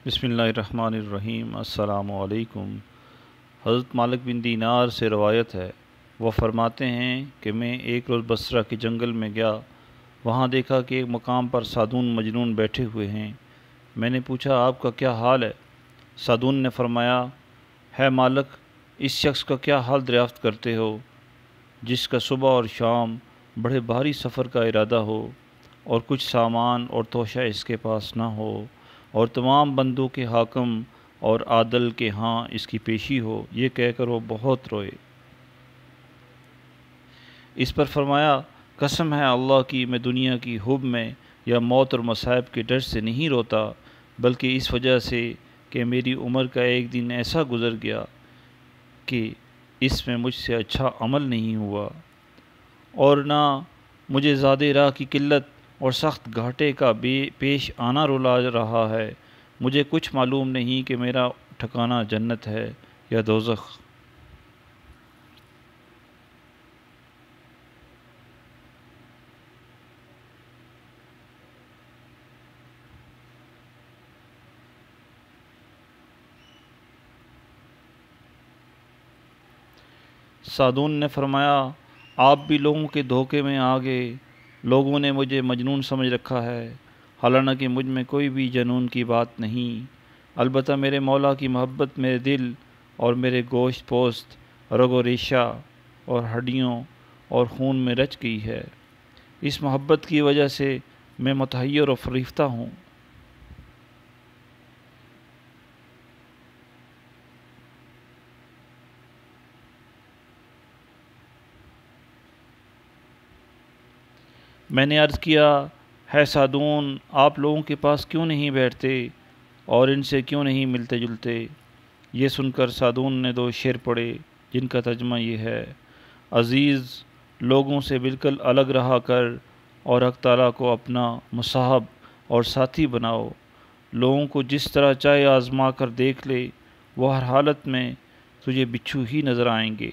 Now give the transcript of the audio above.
بسم اللہ الرحمن الرحیم۔ السلام علیکم۔ حضرت مالک بن دینار سے روایت ہے، وہ فرماتے ہیں کہ میں ایک روز بصرہ کے جنگل میں گیا، وہاں دیکھا کہ ایک مقام پر سادون مجنون بیٹھے ہوئے ہیں۔ میں نے پوچھا آپ کا کیا حال ہے؟ سادون نے فرمایا، ہے مالک، اس شخص کا کیا حال دریافت کرتے ہو جس کا صبح اور شام بڑے بھاری سفر کا ارادہ ہو اور کچھ سامان اور توشہ اس کے پاس نہ ہو، اور تمام بندوں کے حاکم اور عادل کے ہاں اس کی پیشی ہو۔ یہ کہہ کر وہ بہت روئے۔ اس پر فرمایا، قسم ہے اللہ کی، میں دنیا کی حب میں یا موت اور مصائب کے ڈر سے نہیں روتا، بلکہ اس وجہ سے کہ میری عمر کا ایک دن ایسا گزر گیا کہ اس میں مجھ سے اچھا عمل نہیں ہوا، اور نہ مجھے زیادہ راہ کی قلت اور سخت گھاٹے کا پیش آنا رلا رہا ہے۔ مجھے کچھ معلوم نہیں کہ میرا ٹھکانہ جنت ہے یا دوزخ۔ سادون نے فرمایا، آپ بھی لوگوں کے دھوکے میں آ گئے۔ لوگوں نے مجھے مجنون سمجھ رکھا ہے، حالانکہ مجھ میں کوئی بھی جنون کی بات نہیں۔ البتہ میرے مولا کی محبت میرے دل اور میرے گوشت پوست، رگ و ریشہ اور ہڈیوں اور خون میں رچ گئی ہے۔ اس محبت کی وجہ سے میں متحیر و فریفتہ ہوں۔ میں نے عرض کیا، ہے سادون، آپ لوگوں کے پاس کیوں نہیں بیٹھتے اور ان سے کیوں نہیں ملتے جلتے؟ یہ سن کر سادون نے دو شعر پڑھے جن کا ترجمہ یہ ہے: عزیز، لوگوں سے بالکل الگ رہا کر اور حق تعالیٰ کو اپنا مصاحب اور ساتھی بناؤ۔ لوگوں کو جس طرح چاہے آزما کر دیکھ لے، وہ ہر حالت میں تجھے بچھو ہی نظر آئیں گے۔